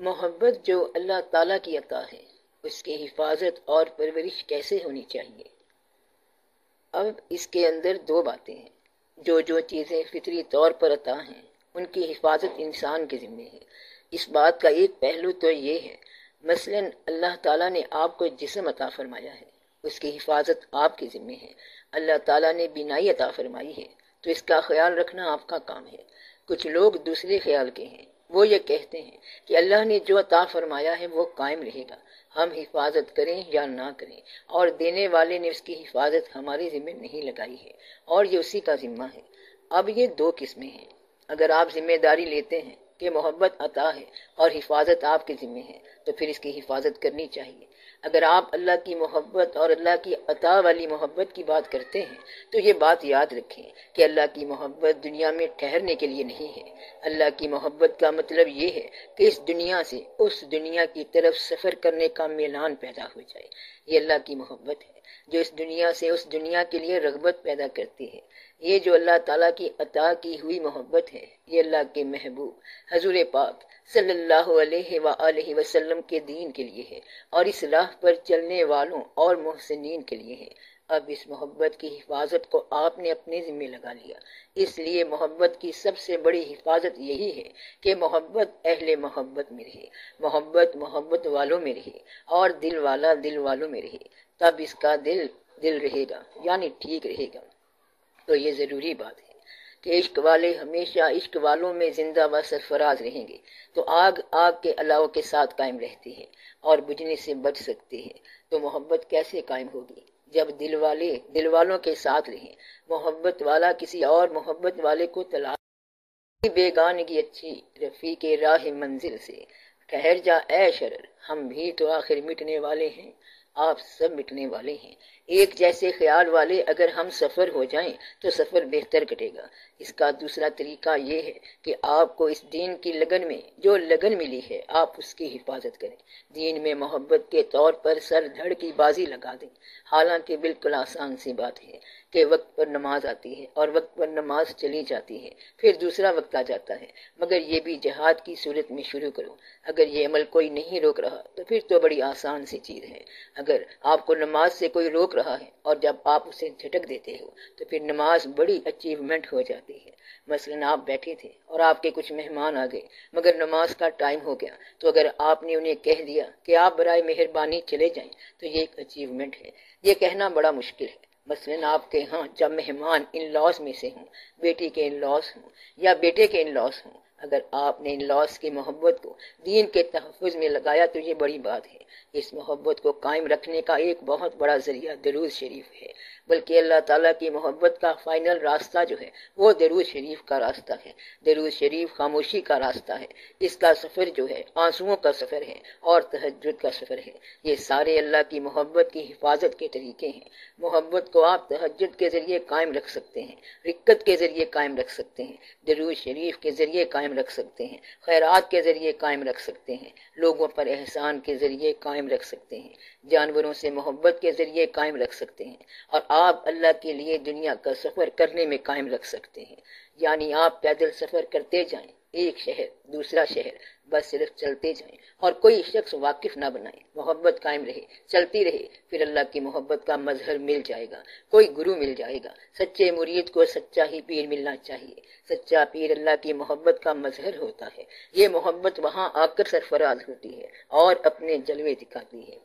محبت جو اللہ تعالیٰ کی عطا ہے، اس کی حفاظت اور پرورش کیسے ہونی چاہیے؟ اب اس کے اندر دو باتیں ہیں۔ جو چیزیں فطری طور پر عطا ہیں ان کی حفاظت انسان کے ذمہ ہے۔ اس بات کا ایک پہلو تو یہ ہے، مثلا اللہ تعالیٰ نے آپ کو جسم عطا فرمایا ہے، اس کی حفاظت آپ کے ذمہ ہے۔ اللہ تعالیٰ نے بینائی عطا فرمائی ہے تو اس کا خیال رکھنا آپ کا کام ہے۔ کچھ لوگ دوسرے خیال کے ہیں، وہ یہ کہتے ہیں کہ اللہ نے جو عطا فرمایا ہے وہ قائم رہے گا، ہم حفاظت کریں یا نہ کریں، اور دینے والے نے اس کی حفاظت ہمارے ذمہ نہیں لگائی ہے اور یہ اسی کا ذمہ ہے۔ اب یہ دو قسمیں ہیں۔ اگر آپ ذمہ داری لیتے ہیں کہ محبت عطا ہے اور حفاظت آپ کے ذمہ ہے تو پھر اس کی حفاظت کرنی چاہیے۔ اگر آپ اللہ کی محبت اور اللہ کی عطا والی محبت کی بات کرتے ہیں تو یہ بات یاد رکھیں کہ اللہ کی محبت دنیا میں ٹھہرنے کے لیے نہیں ہے۔ اللہ کی محبت کا مطلب یہ ہے کہ اس دنیا سے اس دنیا کی طرف سفر کرنے کا میلان پیدا ہو جائے۔ یہ اللہ کی محبت ہے جو اس dنیا سے اس دنیا کے لیے رغبت پیدا کرتی ہے۔ یہ جو اللہ تعالیٰ کی عطا کی ہوئی محبت ہے یہ اللہ کے محبوب حضور پاک صلی اللہ علیہ وآلہ وسلم کے دین کے لیے ہے اور اس راہ پر چلنے والوں اور محسنین کے لیے ہے۔ اب اس محبت کی حفاظت کو آپ نے اپنے ذمہ لگا لیا، اس لیے محبت کی سب سے بڑی حفاظت یہی ہے کہ محبت اہل محبت میں رہے، محبت محبت والوں میں رہے اور دل والا دل والوں میں رہے، تب اس کا دل دل رہے گا، یعنی ٹھیک رہے گا۔ تو یہ ضروری بات ہے کہ عشق والے ہمیشہ عشق والوں میں زندہ و سرفراز رہیں گے تو آگ آگ کے علاوہ کے ساتھ قائم رہتی ہے اور بجھنے سے بچ سکتی ہے۔ تو محبت کیسے قائم ہوگی؟ جب دل والے دل والوں کے ساتھ رہیں۔ محبت والا کسی اور محبت والے کو تلاش بیگانگی اچھی رفیق راہ منزل سے، ٹھہر جا اے شرر ہم بھی تو آخر مٹنے والے ہیں، آپ سب مٹنے والے ہیں۔ ایک جیسے خیال والے اگر ہم سفر ہو جائیں تو سفر بہتر کٹے گا۔ اس کا دوسرا طریقہ یہ ہے کہ آپ کو اس دین کی لگن میں جو لگن ملی ہے آپ اس کی حفاظت کریں، دین میں محبت کے طور پر سر دھڑ کی بازی لگا دیں۔ حالانکہ بالکل آسان سی بات ہے کہ وقت پر نماز آتی ہے اور وقت پر نماز چلی جاتی ہے، پھر دوسرا وقت آ جاتا ہے، مگر یہ بھی جہاد کی صورت میں شروع کرو۔ اگر یہ عمل کوئی نہیں روک رہا تو پھر تو بڑی آسان سی چیز ہے۔ اگر آپ کو نماز سے کوئی روک رہا ہے اور جب آپ اسے جھٹک دیتے ہو تو پھر نماز بڑی اچیومنٹ ہو جاتی ہے۔ مثلا آپ بیٹھے تھے اور آپ کے کچھ مہمان آ گئے مگر نماز کا ٹائم ہو گیا، تو اگر آپ نے انہیں کہہ دیا کہ آپ برائے مہربانی چلے جائیں تو یہ ایک اچیومنٹ ہے۔ یہ کہنا بڑا مشکل ہے۔ مثلا آپ کے ہاں جب مہمان ان لاس میں سے ہوں، بیٹی کے ان لاس ہوں یا بیٹے کے ان لاس ہوں، اگر آپ نے ان لاس کی محبت کو دین کے تحفظ میں لگایا تو یہ بڑی بات ہے۔ اس محبت کو قائم رکھنے کا ایک بہت بڑا ذریعہ درود شریف ہے، بلکہ اللہ تعالیٰ کی محبت کا فائنل راستہ جو ہے وہ درود شریف کا راستہ ہے۔ درود شریف خاموشی کا راستہ ہے، اس کا سفر جو ہے آنسوؤں کا سفر ہے اور تہجد کا سفر ہے۔ یہ سارے اللہ کی محبت کی حفاظت کے طریقے ہیں۔ محبت کو آپ تہجد کے ذریعے قائم رکھ سکتے ہیں، رکت کے ذریعے قائم رکھ سکتے ہیں، درود شریف کے ذریعے قائم رکھ سکتے ہیں، خیرات کے ذریعے قائم رکھ سکتے ہیں، لوگوں پر احسان کے ذریعے قائم رکھ سکتے ہیں، جانوروں سے محبت کے ذریعے قائم رکھ سکتے ہیں، اور آپ اللہ کے لیے دنیا کا سفر کرنے میں قائم رکھ سکتے ہیں۔ یعنی آپ پیدل سفر کرتے جائیں، ایک شہر دوسرا شہر، بس صرف چلتے جائیں اور کوئی شخص واقف نہ بنائیں، محبت قائم رہے، چلتی رہے، پھر اللہ کی محبت کا مظہر مل جائے گا، کوئی گرو مل جائے گا۔ سچے مرید کو سچا ہی پیر ملنا چاہیے۔ سچا پیر اللہ کی محبت کا مظہر ہوتا ہے۔ یہ محبت وہاں آ کر سرفراز ہوتی ہے اور اپنے جلوے دکھاتی ہے۔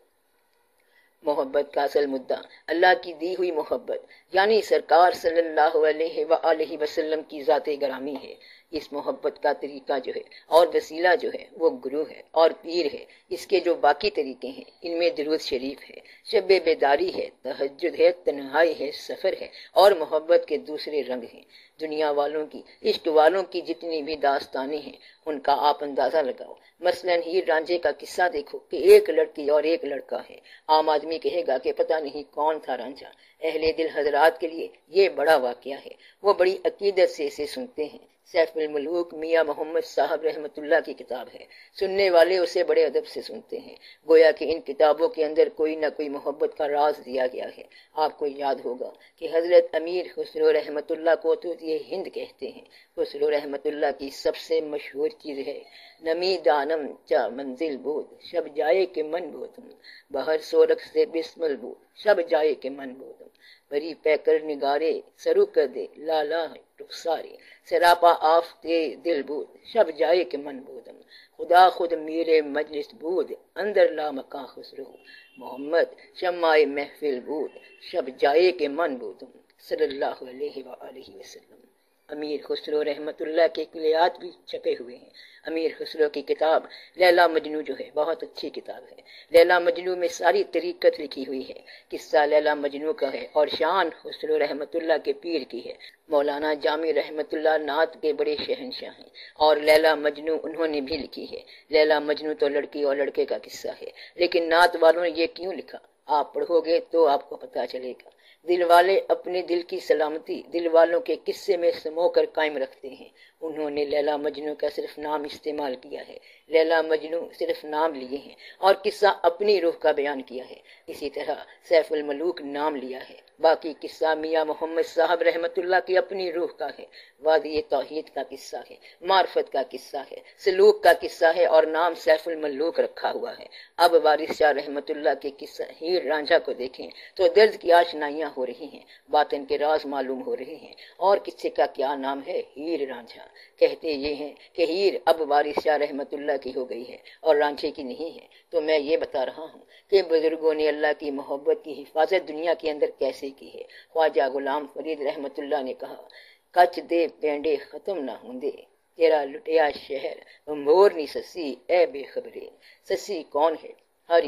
محبت کا اصل مدعا اللہ کی دی ہوئی محبت یعنی سرکار صلی اللہ علیہ وآلہ وسلم کی ذات گرامی ہے۔ اس محبت کا طریقہ جو ہے اور وسیلہ جو ہے وہ گرو ہے اور پیر ہے۔ اس کے جو باقی طریقے ہیں ان میں درود شریف ہے، شب بیداری ہے، تہجد ہے، تنہائی ہے، سفر ہے اور محبت کے دوسرے رنگ ہیں۔ دنیا والوں کی عشق والوں کی جتنی بھی داستانیں ہیں ان کا آپ اندازہ لگاؤ۔ مثلا ہیر رانجھے کا قصہ دیکھو کہ ایک لڑکی اور ایک لڑکا ہے۔ عام آدمی کہے گا کہ پتہ نہیں کون تھا رانجھا۔ اہل دل حضرات کے لیے یہ بڑا واقعہ ہے، وہ بڑی عقیدت سے اسے سنتے ہیں۔ سیف الملوک میاں محمد صاحب رحمۃ اللہ کی کتاب ہے، سننے والے اسے بڑے ادب سے سنتے ہیں، گویا کہ ان کتابوں کے اندر کوئی نہ کوئی محبت کا راز دیا گیا ہے۔ آپ کو یاد ہوگا کہ حضرت امیر خسرو رحمۃ اللہ کو تو یہ ہند کہتے ہیں، خسرو رحمت اللہ کی سب سے مشہور چیز ہے نمی دانم چا منزل بود شب جائے کے من بودم، بہر سورخ سے بسمل بود شب جائے کے من بودم، بری پیکر نگارے سرو کر دے لالا رخسارے سراپا آفتے دل بود شب جائے کے من بودم، خدا خود میرے مجلس بود اندر لا مکان خسرو، محمد شمع محفل بود شب جائے کے من بودم، صلی اللہ علیہ وآلہ وسلم۔ امیر خسرو رحمت اللہ کے کلیات بھی چھپے ہوئے ہیں۔ امیر خسرو کی کتاب لیلا مجنو جو ہے بہت اچھی کتاب ہے۔ لیلا مجنو میں ساری طریقت لکھی ہوئی ہے، قصہ لیلا مجنو کا ہے اور شان خسرو رحمت اللہ کے پیر کی ہے۔ مولانا جامی رحمت اللہ نعت کے بڑے شہنشاہ ہیں اور لیلا مجنو انہوں نے بھی لکھی ہے۔ لیلا مجنو تو لڑکی اور لڑکے کا قصہ ہے، لیکن نعت والوں نے یہ کیوں لکھا آپ پڑھو گے تو آپ کو پتہ چلے گا۔ دل والے اپنے دل کی سلامتی دل والوں کے قصے میں سمو کر قائم رکھتے ہیں۔ انہوں نے لیلا مجنو کا صرف نام استعمال کیا ہے، لیلا مجنو صرف نام لیے ہیں اور قصہ اپنی روح کا بیان کیا ہے۔ اسی طرح سیف الملوک نام لیا ہے، باقی قصہ میاں محمد صاحب رحمت اللہ کی اپنی روح کا ہے۔ وادی توحید کا قصہ ہے، معرفت کا قصہ ہے، سلوک کا قصہ ہے اور نام سیف الملوک رکھا ہوا ہے۔ اب وارث شاہ رحمت اللہ کے قصہ ہیر رانجھا کو دیکھیں تو درد کی آشنائیاں ہو رہی ہیں، باطن کے راز معلوم ہو رہے ہیں۔ اور قصے کا کیا نام ہے؟ ہیر رانجھا۔ کہتے یہ ہیں کہ ہیر اب وارث شاہ رحمت اللہ کی ہو گئی ہے اور رانجھے کی نہیں ہے۔ تو میں یہ بتا رہا ہوں کہ بزرگوں نے اللہ کی محبت کی حفاظت دنیا کے اندر کیسے کی ہے۔ خواجہ غلام فرید رحمت اللہ نے کہا کچ دے پینڈے ختم نہ ہوندے تیرا لٹیا شہر مورنی سسی اے بے خبرے۔ سسی کون ہے؟ ہر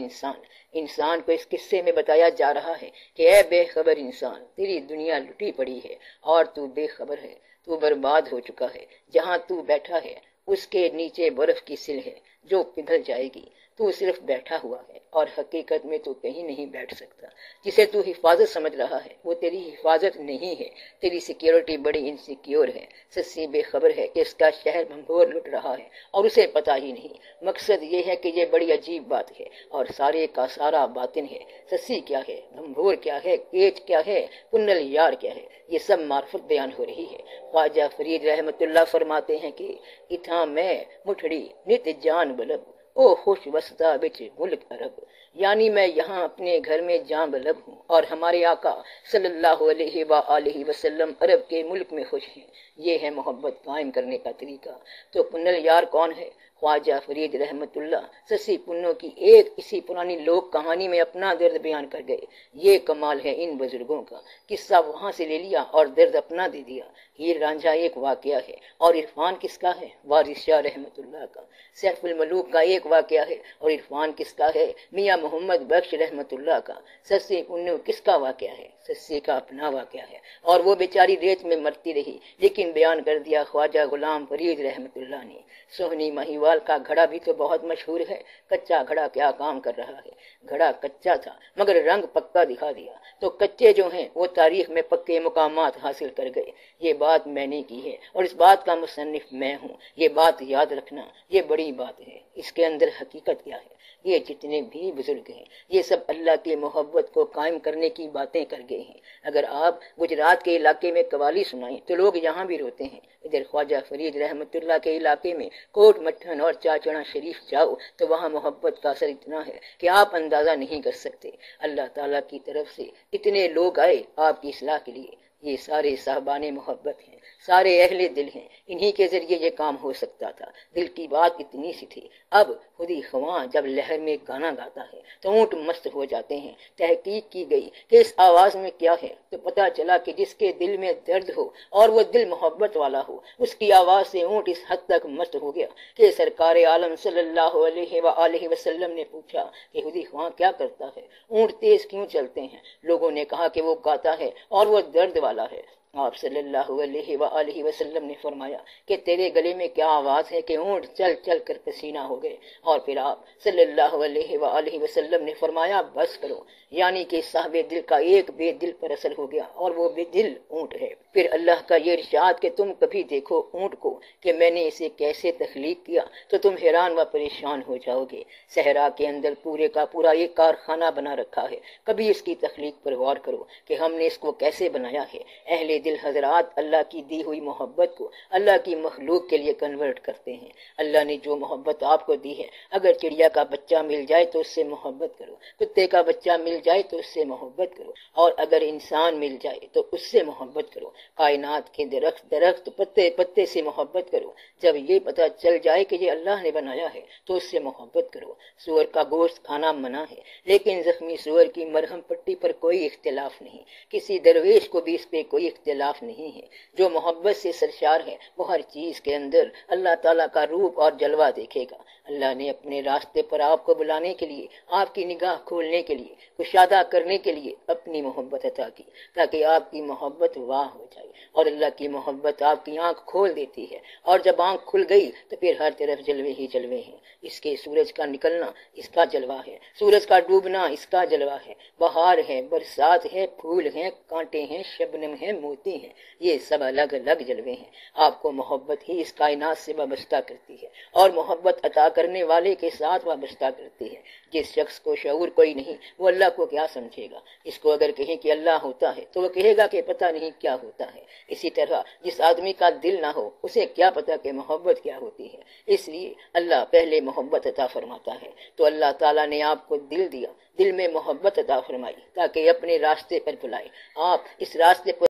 انسان کو اس قصے میں بتایا جا رہا ہے کہ اے بے خبر انسان، تیری دنیا لٹی پڑی ہے اور تو بے خبر ہے، تو برباد ہو چکا ہے۔ جہاں تو بیٹھا ہے اس کے نیچے برف کی سل ہے جو پگھل جائے گی۔ تو صرف بیٹھا ہوا ہے اور حقیقت میں تو کہیں نہیں بیٹھ سکتا۔ جسے تو حفاظت سمجھ رہا ہے وہ تیری حفاظت نہیں ہے، تیری سیکیورٹی بڑی انسیکیور ہے۔ سسی بے خبر ہے کہ اس کا شہر بھنگور لٹ رہا ہے اور اسے پتہ ہی نہیں۔ مقصد یہ ہے کہ یہ بڑی عجیب بات ہے اور سارے کا سارا باطن ہے۔ سسی کیا ہے، بھنگور کیا ہے، کیچ کیا ہے، کنل یار کیا ہے، یہ سب معرفت بیان ہو رہی ہے۔ خواجہ فرید رحمت اللہ فرماتے ہیں کہ اتھاں میں مٹھڑی نت جان بلب او خوش وسطہ بچ ملک عرب، یعنی میں یہاں اپنے گھر میں جاں بلب ہوں اور ہمارے آقا صلی اللہ علیہ وآلہ وسلم عرب کے ملک میں خوش ہیں۔ یہ ہے محبت قائم کرنے کا طریقہ۔ تو کنل یار کون ہے؟ خواجہ فرید رحمت اللہ سسی پنوں کی ایک اسی پرانی لوک کہانی میں اپنا درد بیان کر گئے۔ یہ کمال ہے ان بزرگوں کا، قصہ وہاں سے لے لیا اور درد اپنا دے دیا۔ ہیر رانجھا ایک واقعہ ہے اور عرفان کس کا ہے؟ وارث شاہ رحمت اللہ کا۔ سیف الملوک کا ایک واقعہ ہے اور عرفان کس کا ہے؟ میاں محمد بخش رحمت اللہ کا۔ سسی پنو کس کا واقعہ ہے؟ سسی کا اپنا واقعہ ہے اور وہ بیچاری ریت میں مرتی رہی، لیکن بیان کر دیا خواجہ غلام فرید رحمت اللہ نے۔ سوہنی مہیوال کا گھڑا بھی تو بہت مشہور ہے۔ کچا گھڑا کیا کام کر رہا ہے؟ گھڑا کچا تھا مگر رنگ پکا دکھا دیا، تو کچے جو ہیں وہ تاریخ میں پکے مقامات حاصل کر گئے۔ یہ بات میں نے کی ہے اور اس بات کا مصنف میں ہوں، یہ بات یاد رکھنا، یہ بڑی بات ہے۔ اس کے اندر حقیقت کیا ہے؟ یہ جتنے بھی بزرگ ہیں یہ سب اللہ کی محبت کو قائم کرنے کی باتیں کر گئے ہیں۔ اگر آپ گجرات کے علاقے میں قوالی سنائیں تو لوگ یہاں بھی روتے ہیں۔ ادھر خواجہ فرید رحمت اللہ کے علاقے میں کوٹ مٹھن اور چاچڑا شریف جاؤ تو وہاں محبت کا اثر اتنا ہے کہ آپ اندازہ نہیں کر سکتے۔ اللہ تعالیٰ کی طرف سے اتنے لوگ آئے آپ کی اصلاح کے لیے۔ یہ سارے صاحبان محبت ہیں، سارے اہل دل ہیں، انہی کے ذریعے یہ کام ہو سکتا تھا۔ دل کی بات اتنی سی تھی۔ اب خودی خواں جب لہر میں گانا گاتا ہے تو اونٹ مست ہو جاتے ہیں۔ تحقیق کی گئی کہ اس آواز میں کیا ہے تو پتہ چلا کہ جس کے دل میں درد ہو اور وہ دل محبت والا ہو اس کی آواز سے اونٹ اس حد تک مست ہو گیا کہ سرکار عالم صلی اللہ علیہ وآلہ وسلم نے پوچھا کہ خودی خواں کیا کرتا ہے، اونٹ تیز کیوں چلتے ہیں؟ لوگوں نے کہا کہ وہ گاتا ہے اور وہ درد والا ہے۔ آپ صلی اللہ علیہ وآلہ وسلم نے فرمایا کہ تیرے گلے میں کیا آواز ہے کہ اونٹ چل چل کر پسینہ ہو گئے۔ اور پھر آپ صلی اللہ علیہ وآلہ وسلم نے فرمایا بس کرو، یعنی کہ صاحب دل کا ایک بے دل پر اثر ہو گیا اور وہ بے دل اونٹ ہے۔ پھر اللہ کا یہ ارشاد کہ تم کبھی دیکھو اونٹ کو کہ میں نے اسے کیسے تخلیق کیا تو تم حیران و پریشان ہو جاؤ گے۔ صحرا کے اندر پورے کا پورا ایک کارخانہ بنا رکھا ہے، کبھی اس کی تخلیق پر غور کرو کہ ہم نے اس کو کیسے بنایا ہے۔ اہل دل حضرات اللہ کی دی ہوئی محبت کو اللہ کی مخلوق کے لیے کنورٹ کرتے ہیں۔ اللہ نے جو محبت آپ کو دی ہے، اگر چڑیا کا بچہ مل جائے تو اس سے محبت کرو، کتے کا بچہ مل جائے تو اس سے محبت کرو، اور اگر انسان مل جائے تو اس سے محبت کرو۔ کائنات کے درخت پتے پتے سے محبت کرو۔ جب یہ پتہ چل جائے کہ یہ اللہ نے بنایا ہے تو اس سے محبت کرو۔ سور کا گوشت کھانا منع ہے، لیکن زخمی سور کی مرہم پٹی پر کوئی اختلاف نہیں، کسی درویش کو بھی اس پہ کوئی اختلاف نہیں ہے۔ جو محبت سے سرشار ہے وہ ہر چیز کے اندر اللہ تعالیٰ کا روپ اور جلوہ دیکھے گا۔ اللہ نے اپنے راستے پر آپ کو بلانے کے لیے، آپ کی نگاہ کھولنے کے لیے، کشادہ کرنے کے لیے اپنی محبت عطا کی، تاکہ آپ کی محبت واہ ہو جائے، اور اللہ کی محبت آپ کی آنکھ کھول دیتی ہے، اور جب آنکھ کھل گئی تو پھر ہر طرف جلوے ہی جلوے ہیں۔ اس کے سورج کا نکلنا اس کا جلوہ ہے، سورج کا ڈوبنا اس کا جلوہ ہے، بہار ہے، برسات ہے، پھول ہیں، کانٹے ہیں، شبنم ہیں، موتی ہیں، یہ سب الگ الگ جلوے ہیں۔ آپ کو محبت ہی اس کائنات سے وابستہ کرتی ہے، اور محبت عطا کرنے والے کے ساتھ وابستہ کرتی ہے۔ جس شخص کو شعور کوئی نہیں وہ اللہ کو کیا سمجھے گا؟ اس کو اگر کہیں کہ اللہ ہوتا ہے تو وہ کہے گا کہ پتہ نہیں کیا ہوتا ہے۔ اسی طرح جس آدمی کا دل نہ ہو اسے کیا پتہ کہ محبت کیا ہوتی ہے۔ اس لیے اللہ پہلے محبت عطا فرماتا ہے، تو اللہ تعالیٰ نے آپ کو دل دیا، دل میں محبت عطا فرمائی تاکہ اپنے راستے پر بلائے۔ آپ اس راستے پر